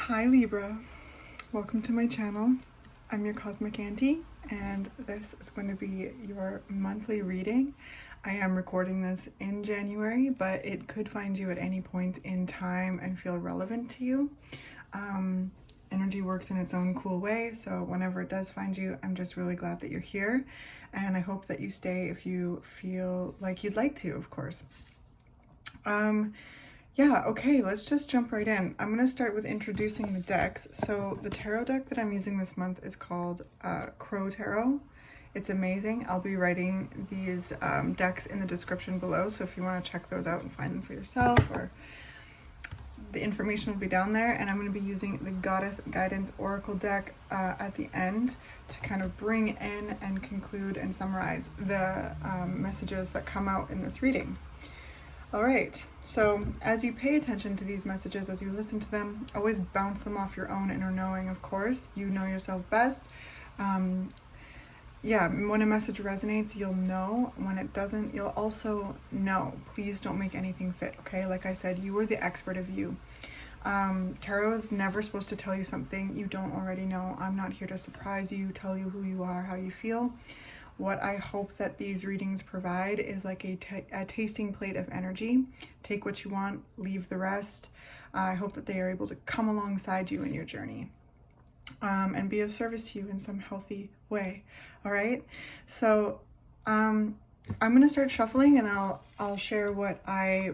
Hi Libra, welcome to my channel. I'm your Cosmic Auntie and this is going to be your monthly reading. I am recording this in January, but it could find you at any point in time and feel relevant to you. Energy works in its own cool way, so whenever it does find you, I'm just really glad that you're here, and I hope that you stay if you feel like you'd like to, of course. Yeah, okay, let's just jump right in. I'm going to start with introducing the decks. So the tarot deck that I'm using this month is called Crow Tarot. It's amazing. I'll be writing these decks in the description below, so if you want to check those out and find them for yourself, or the information will be down there. And I'm going to be using the Goddess Guidance Oracle deck at the end to kind of bring in and conclude and summarize the messages that come out in this reading. All right, so as you pay attention to these messages, as you listen to them, always bounce them off your own inner knowing, of course. You know yourself best. Yeah, when a message resonates, you'll know. When it doesn't, you'll also know. Please don't make anything fit, okay? Like I said, you are the expert of you. Tarot is never supposed to tell you something you don't already know. I'm not here to surprise you, tell you who you are, how you feel. What I hope that these readings provide is like a tasting plate of energy. Take what you want, leave the rest. I hope that they are able to come alongside you in your journey and be of service to you in some healthy way. All right, so I'm gonna start shuffling, and I'll share what I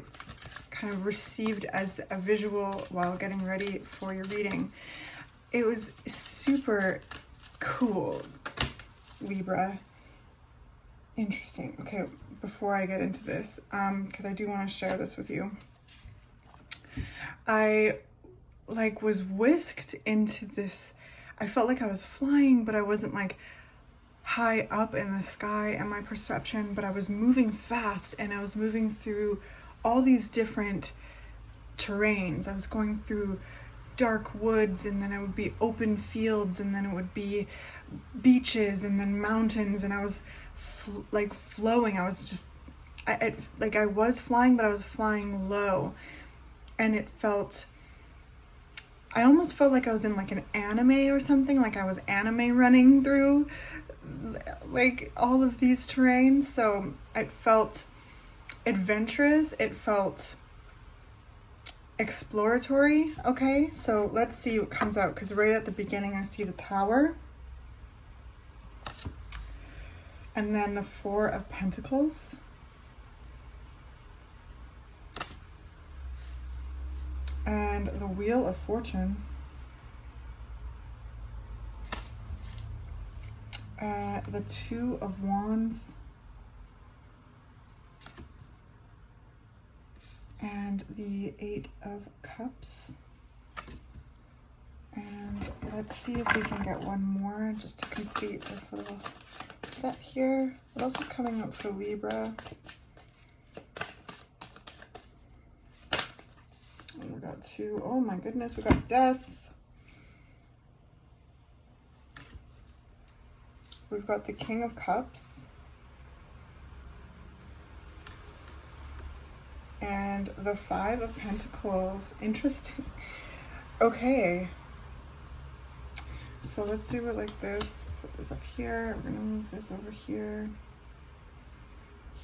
kind of received as a visual while getting ready for your reading. It was super cool, Libra. Interesting. Okay, before I get into this, because I do want to share this with you. I was whisked into this. I felt like I was flying, but I wasn't like high up in the sky and my perception, but I was moving fast, and I was moving through all these different terrains. I was going through dark woods, and then it would be open fields, and then it would be beaches, and then mountains, and I was flowing. I was just, I was flying, but I was flying low, and it felt, I almost felt like I was in like an anime or something, like I was anime running through like all of these terrains. So it felt adventurous, it felt exploratory. Okay, so let's see what comes out, because right at the beginning I see the Tower, and then the Four of Pentacles, and the Wheel of Fortune, the Two of Wands, and the Eight of Cups. And let's see if we can get one more just to complete this little set here. What else is coming up for Libra? We got two. Oh my goodness, we got Death. We've got the King of Cups. And the Five of Pentacles. Interesting. Okay. So let's do it like this. Put this up here. We're gonna move this over here.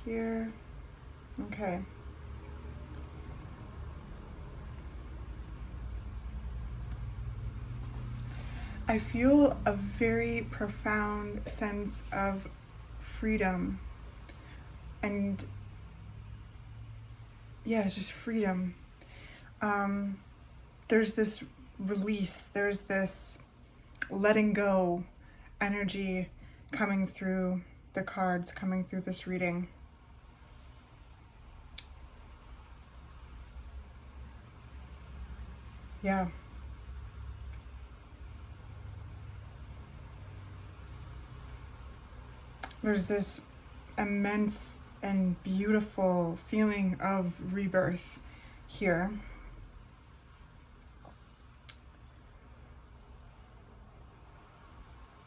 Here. Okay. I feel a very profound sense of freedom, and yeah, it's just freedom. There's this release, there's this letting go energy coming through the cards, coming through this reading. Yeah. There's this immense and beautiful feeling of rebirth here.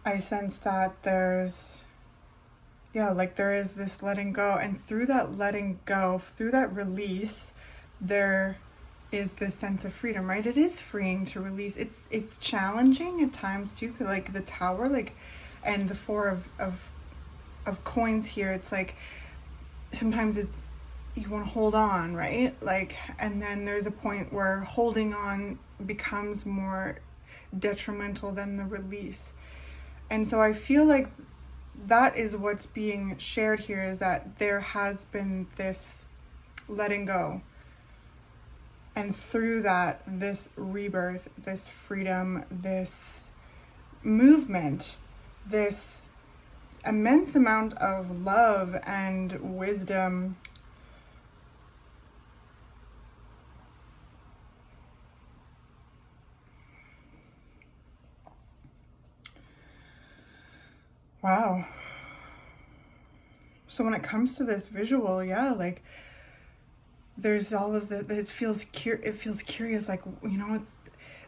I sense that there's, yeah, like there is this letting go, and through that letting go, through that release, there is this sense of freedom, right? It is freeing to release. It's challenging at times too, like the Tower, like, and the Four of Coins here. It's like sometimes it's, you want to hold on, right? Like, and then there's a point where holding on becomes more detrimental than the release. And so I feel like that is what's being shared here, is that there has been this letting go. And through that, this rebirth, this freedom, this movement, this immense amount of love and wisdom. Wow. So when it comes to this visual, yeah, like there's all of the, it feels curious, like, you know, it's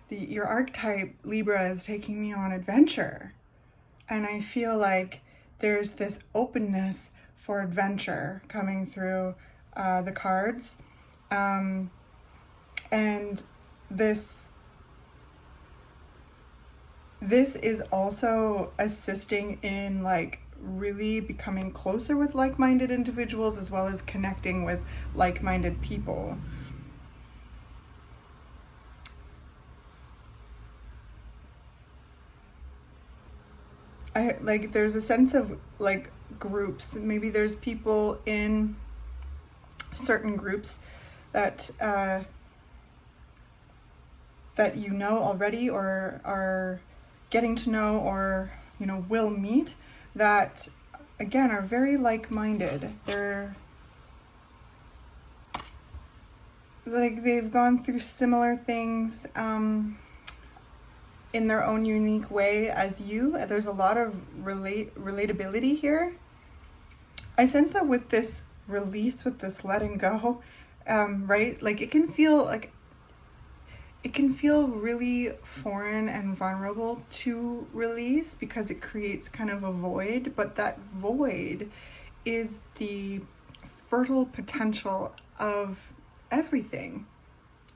your archetype Libra is taking me on adventure. And I feel like there's this openness for adventure coming through the cards. And this is also assisting in like really becoming closer with like-minded individuals, as well as connecting with like-minded people. There's a sense of like groups. Maybe there's people in certain groups that that you know already, or are getting to know, or, you know, will meet, that again are very like-minded. They're like, they've gone through similar things in their own unique way as you. There's a lot of relatability here. I sense that with this release, with this letting go, right, like it can feel really foreign and vulnerable to release, because it creates kind of a void, but that void is the fertile potential of everything,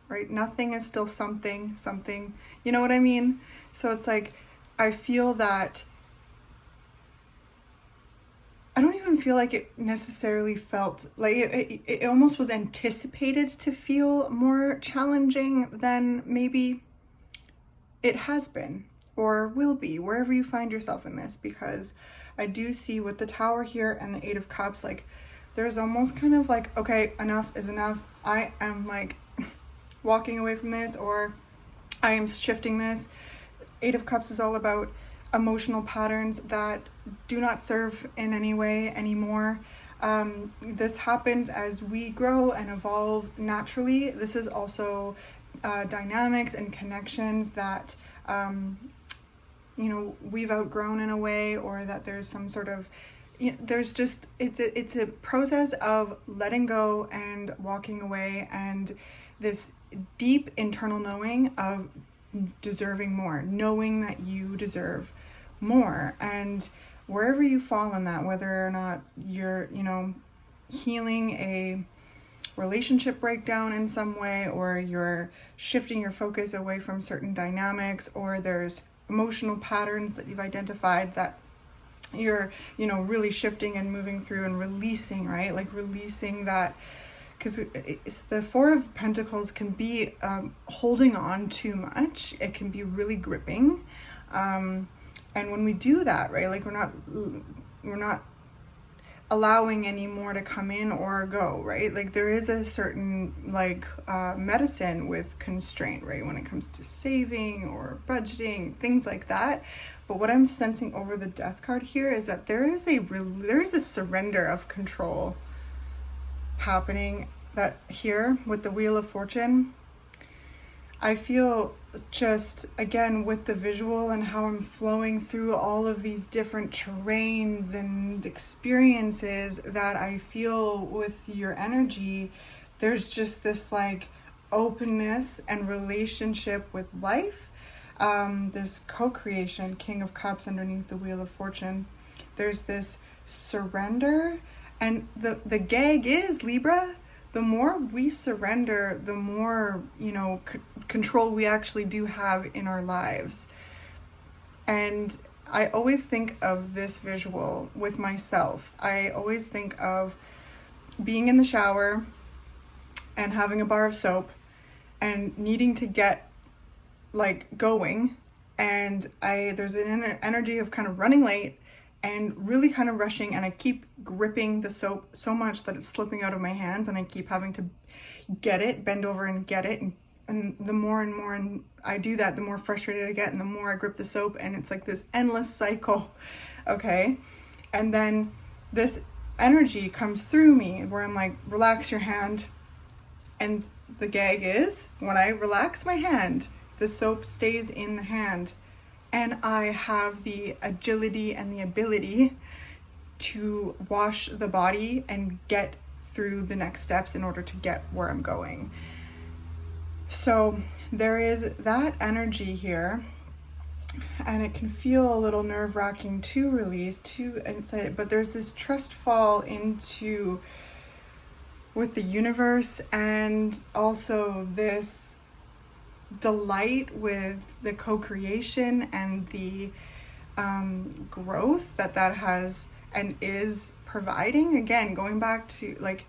right? Nothing is still something, you know what I mean? So it's like, I feel that, I don't even feel like it necessarily felt like it almost was anticipated to feel more challenging than maybe it has been or will be, wherever you find yourself in this. Because I do see with the Tower here and the Eight of Cups, like there's almost kind of like, okay, enough is enough. I am like walking away from this, or I am shifting this. Eight of Cups is all about emotional patterns that do not serve in any way anymore. This happens as we grow and evolve naturally. This is also dynamics and connections that you know, we've outgrown in a way, or that there's some sort of, you know, there's just, it's a process of letting go and walking away, and this deep internal knowing of deserving more, knowing that you deserve more. And wherever you fall in that, whether or not you're, you know, healing a relationship breakdown in some way, or you're shifting your focus away from certain dynamics, or there's emotional patterns that you've identified that you're, you know, really shifting and moving through and releasing, right? Like releasing that, because the Four of Pentacles can be holding on too much. It can be really gripping. And when we do that, right, like we're not allowing any more to come in or go, right? Like there is a certain like medicine with constraint, right, when it comes to saving or budgeting, things like that. But what I'm sensing over the Death card here is that there is a surrender of control happening, that here with the Wheel of Fortune. I feel just, again, with the visual and how I'm flowing through all of these different terrains and experiences, that I feel with your energy, there's just this like openness and relationship with life. There's co-creation, King of Cups underneath the Wheel of Fortune. There's this surrender, and the gag is, Libra, the more we surrender, the more, you know, control we actually do have in our lives. And I always think of this visual with myself. I always think of being in the shower and having a bar of soap and needing to get like going, and there's an energy of kind of running late and really kind of rushing, and I keep gripping the soap so much that it's slipping out of my hands, and I keep having to get it, bend over and get it, and the more and more and I do that, the more frustrated I get, and the more I grip the soap, and it's like this endless cycle. Okay, and then this energy comes through me where I'm like, relax your hand, and the gag is, when I relax my hand, the soap stays in the hand, and I have the agility and the ability to wash the body and get through the next steps in order to get where I'm going. So there is that energy here, and it can feel a little nerve-wracking to release, to insight, but there's this trust fall into with the universe, and also this delight with the co-creation and the growth that has and is providing. Again, going back to like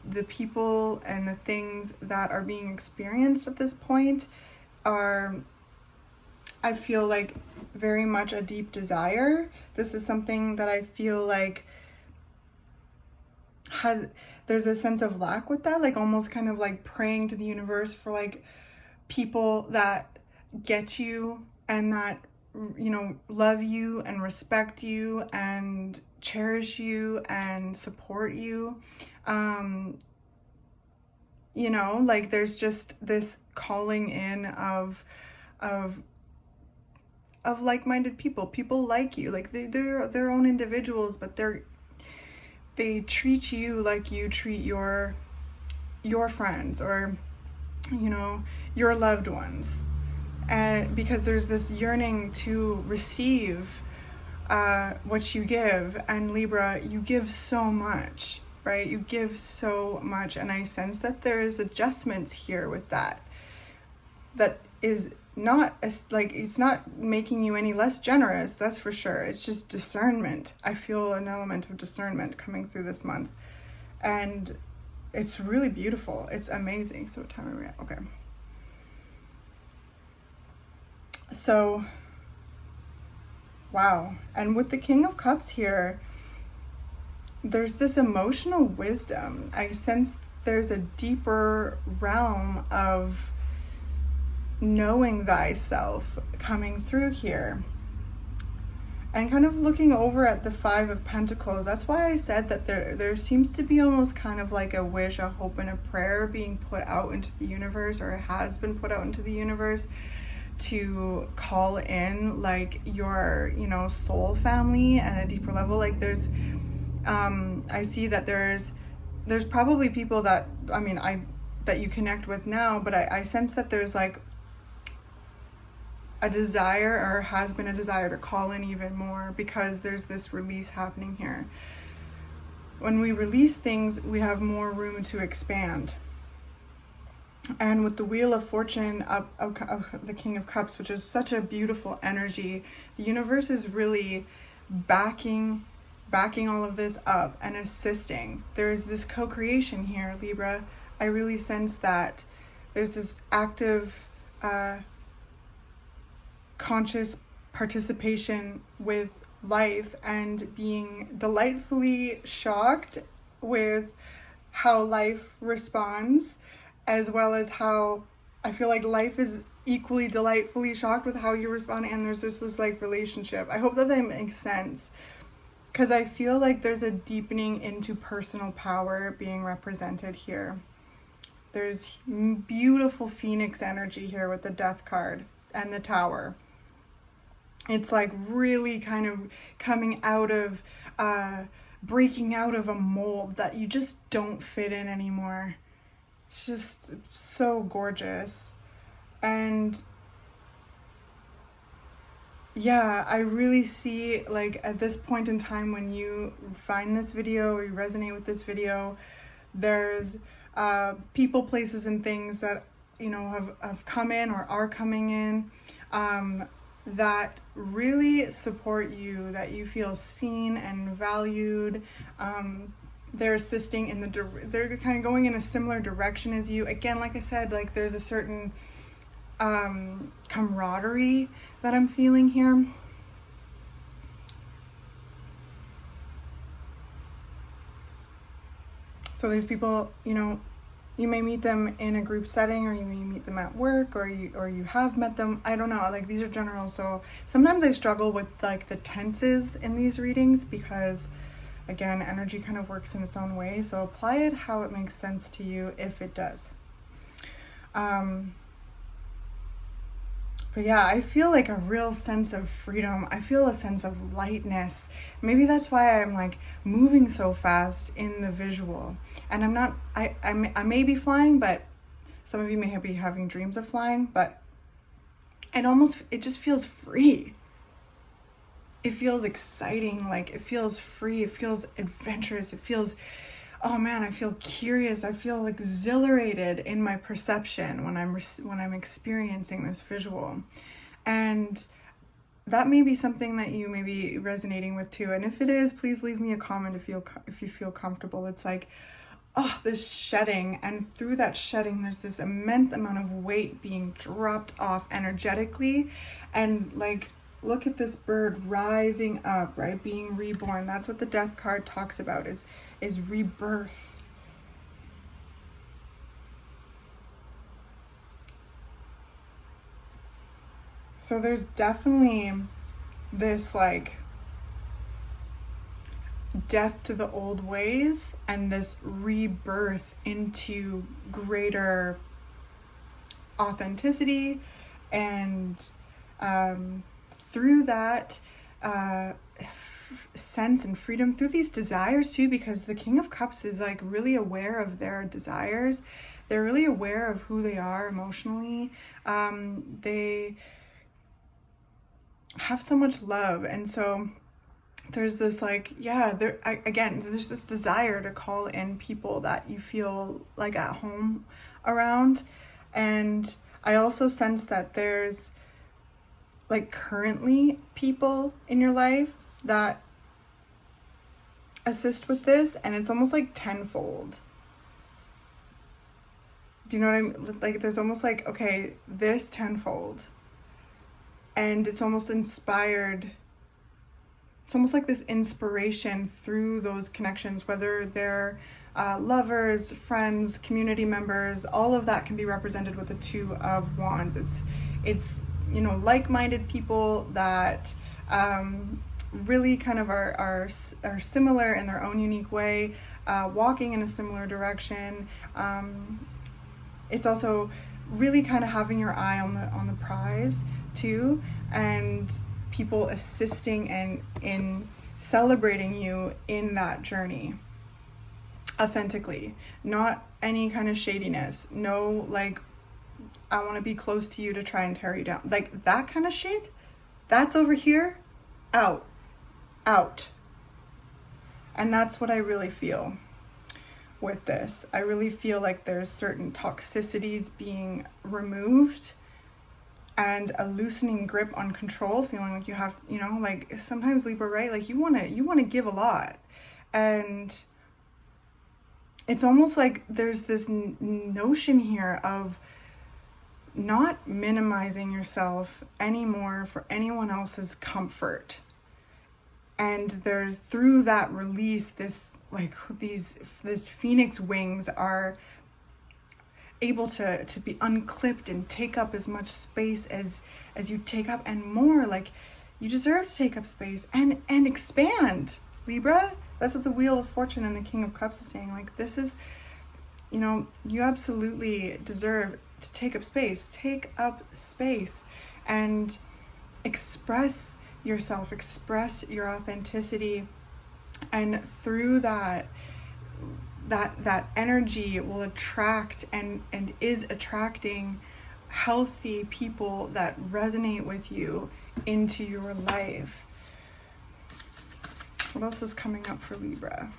the people and the things that are being experienced at this point are, I feel like, very much a deep desire. This is something that I feel like there's a sense of lack with that, like almost kind of like praying to the universe for like people that get you and that, you know, love you and respect you and cherish you and support you. You know, like there's just this calling in of like-minded people like you, like they're their own individuals, but they treat you like you treat your friends, or, you know, your loved ones. And because there's this yearning to receive what you give, and Libra, you give so much, right? You give so much, and I sense that there's adjustments here with that is not as, like, it's not making you any less generous, that's for sure. It's just discernment. I feel an element of discernment coming through this month, and it's really beautiful. It's amazing. So what time are we at? Okay. So, wow. And with the King of Cups here, there's this emotional wisdom. I sense there's a deeper realm of knowing thyself coming through here. And kind of looking over at the Five of Pentacles, that's why I said that there seems to be almost kind of like a wish, a hope, and a prayer being put out into the universe, or has been put out into the universe, to call in like your, you know, soul family at a deeper level. Like there's I see that there's probably people that, I mean, that you connect with now, but I sense that there's like a desire, or has been a desire, to call in even more, because there's this release happening here. When we release things, we have more room to expand. And with the Wheel of Fortune of the King of Cups, which is such a beautiful energy, the universe is really backing all of this up and assisting. There's this co-creation here, Libra. I really sense that there's this active conscious participation with life, and being delightfully shocked with how life responds, as well as how I feel like life is equally delightfully shocked with how you respond. And there's just this like relationship. I hope that makes sense, because I feel like there's a deepening into personal power being represented here. There's beautiful Phoenix energy here with the Death card and the Tower. It's like really kind of coming out of, breaking out of a mold that you just don't fit in anymore. It's just so gorgeous. And yeah, I really see, like, at this point in time when you find this video or you resonate with this video, there's people, places, and things that, you know, have come in or are coming in, that really support you, that you feel seen and valued. They're assisting in they're kind of going in a similar direction as you. Again, like I said, like there's a certain camaraderie that I'm feeling here. So these people, you know, you may meet them in a group setting, or you may meet them at work, or you have met them. I don't know, like these are general. So sometimes I struggle with like the tenses in these readings because, again, energy kind of works in its own way. So apply it how it makes sense to you, if it does. But yeah, I feel like a real sense of freedom. I feel a sense of lightness. Maybe that's why I'm like moving so fast in the visual. And I'm not, I may be flying, but some of you may be having dreams of flying, but it just feels free. It feels exciting. Like it feels free. It feels adventurous. It feels, oh man, I feel curious. I feel exhilarated in my perception when I'm experiencing this visual. And that may be something that you may be resonating with too. And if it is, please leave me a comment if you feel comfortable. It's like, oh, this shedding, and through that shedding, there's this immense amount of weight being dropped off energetically. And like, look at this bird rising up, right? Being reborn. That's what the death card talks about, is rebirth. So there's definitely this like death to the old ways and this rebirth into greater authenticity, and through that sense and freedom, through these desires too, because the King of Cups is like really aware of their desires. They're really aware of who they are emotionally. They have so much love, and so there's this like, yeah, there's this desire to call in people that you feel like at home around. And I also sense that there's like currently people in your life that assist with this, and it's almost like tenfold. Do you know what I mean? Like there's almost like, okay, this tenfold, and it's almost inspired. It's almost like this inspiration through those connections, whether they're lovers, friends, community members. All of that can be represented with the Two of Wands. It's you know, like-minded people that really kind of are similar in their own unique way, walking in a similar direction. It's also really kind of having your eye on the prize too, and people assisting and in celebrating you in that journey authentically, not any kind of shadiness. No, like, I want to be close to you to try and tear you down. Like that kind of shit, that's over here, out. And that's what I really feel with this. I really feel like there's certain toxicities being removed, and a loosening grip on control, feeling like you have, you know, like sometimes Libra, right? Like you want to give a lot, and it's almost like there's this notion here of not minimizing yourself anymore for anyone else's comfort. And there's, through that release, this like this phoenix wings are able to be unclipped and take up as much space as you take up, and more. Like, you deserve to take up space and expand, Libra. That's what the Wheel of Fortune and the King of Cups is saying. Like, this is, you know, you absolutely deserve to take up space and express yourself, express your authenticity. And through that energy will attract and is attracting healthy people that resonate with you into your life. What else is coming up for Libra?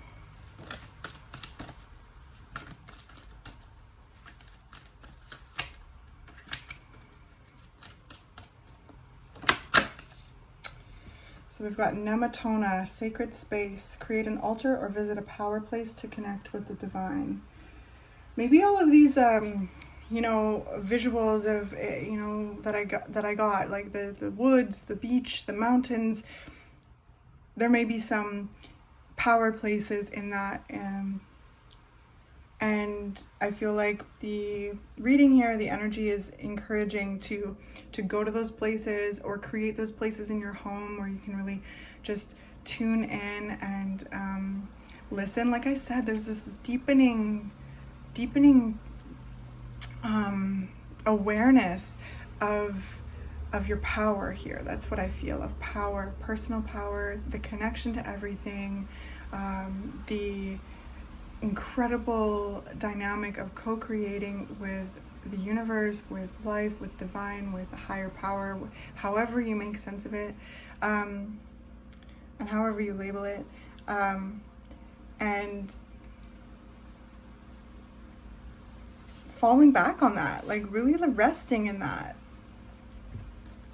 So we've got Nematona, sacred space, create an altar or visit a power place to connect with the divine. Maybe all of these, you know, visuals of, you know, that I got, like the woods, the beach, the mountains. There may be some power places in that, and I feel like the reading here, the energy is encouraging to go to those places or create those places in your home where you can really just tune in and listen. Like I said, there's this deepening awareness of your power here. That's what I feel, of power, personal power, the connection to everything, the incredible dynamic of co-creating with the universe, with life, with divine, with a higher power, however you make sense of it, and however you label it, and falling back on that, like really resting in that.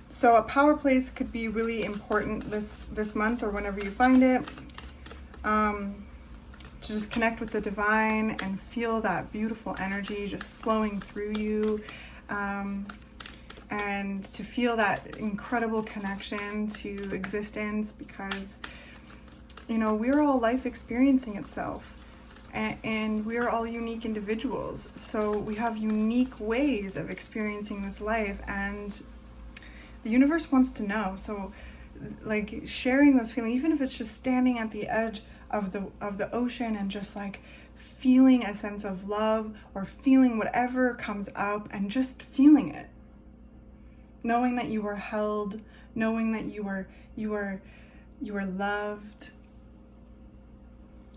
So a power place could be really important this month or whenever you find it, to just connect with the divine and feel that beautiful energy just flowing through you, and to feel that incredible connection to existence, because, you know, we're all life experiencing itself, and we're all unique individuals, so we have unique ways of experiencing this life, and the universe wants to know. So like sharing those feelings, even if it's just standing at the edge of the ocean and just like feeling a sense of love, or feeling whatever comes up and just feeling it, knowing that you are held, knowing that you are loved,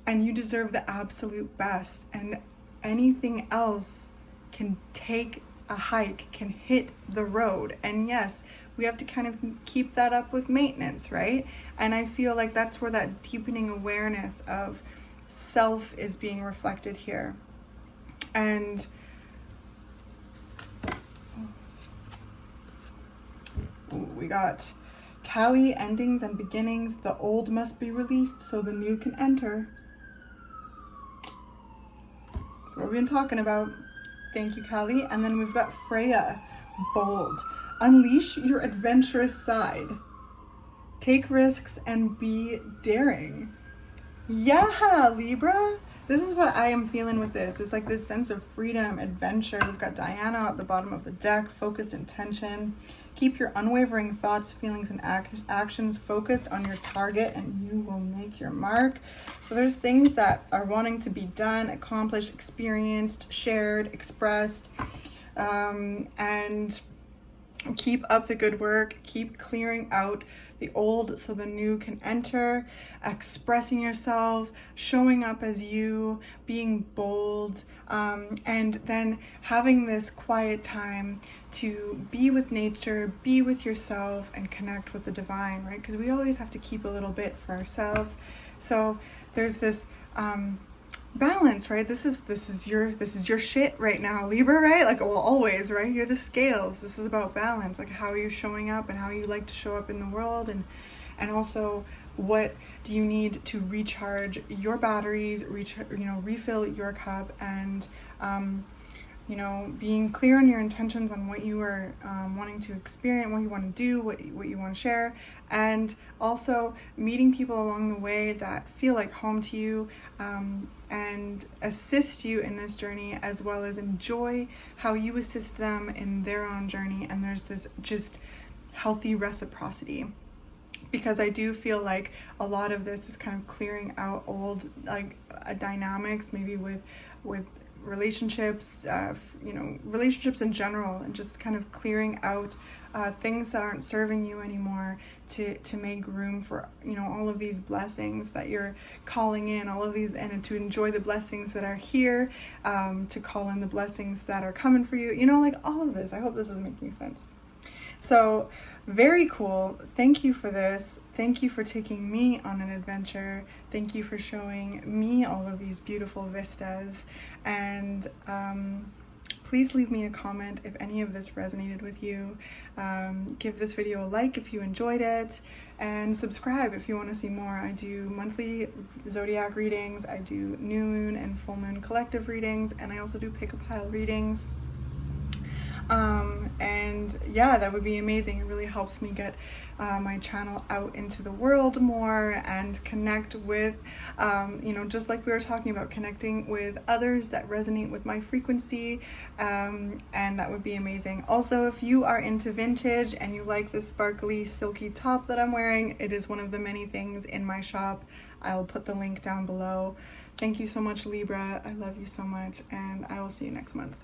and you deserve the absolute best, and anything else can take a hike, can hit the road. And yes, we have to kind of keep that up with maintenance, right? And I feel like that's where that deepening awareness of self is being reflected here. And we got Kali, endings and beginnings. The old must be released so the new can enter. That's what we've been talking about. Thank you, Kali. And then we've got Freya, bold. Unleash your adventurous side. Take risks and be daring. Yeah, Libra. This is what I am feeling with this. It's like this sense of freedom, adventure. We've got Diana at the bottom of the deck, focused intention. Keep your unwavering thoughts, feelings, and actions focused on your target, and you will make your mark. So there's things that are wanting to be done, accomplished, experienced, shared, expressed, and keep up the good work. Keep clearing out the old so the new can enter, expressing yourself, showing up as you, being bold, and then having this quiet time to be with nature, be with yourself, and connect with the divine, right? Because we always have to keep a little bit for ourselves. So there's this balance, right? This is your shit right now, Libra, right? Like, well, always, right? You're the scales. This is about balance, like how you're showing up and how you like to show up in the world, and also what do you need to recharge your batteries, refill your cup, and being clear on your intentions on what you are wanting to experience, what you want to do, what you want to share, and also meeting people along the way that feel like home to you, and assist you in this journey, as well as enjoy how you assist them in their own journey. And there's this just healthy reciprocity, because I do feel like a lot of this is kind of clearing out old dynamics, maybe with relationships, relationships in general, and just kind of clearing out things that aren't serving you anymore, to make room for all of these blessings that you're calling in, all of these, and to enjoy the blessings that are here, to call in the blessings that are coming for you, like all of this. I hope this is making sense. So very cool. Thank you for this. Thank you for taking me on an adventure. Thank you for showing me all of these beautiful vistas. And please leave me a comment if any of this resonated with you. Give this video a like if you enjoyed it, and subscribe if you want to see more. I do monthly zodiac readings, I do new moon and full moon collective readings, and I also do pick a pile readings. And yeah, that would be amazing. It really helps me get my channel out into the world more and connect with, you know, just like we were talking about, connecting with others that resonate with my frequency, and that would be amazing. Also, if you are into vintage and you like this sparkly silky top that I'm wearing, it is one of the many things in my shop. I'll put the link down below. Thank you so much, Libra. I love you so much, and I will see you next month.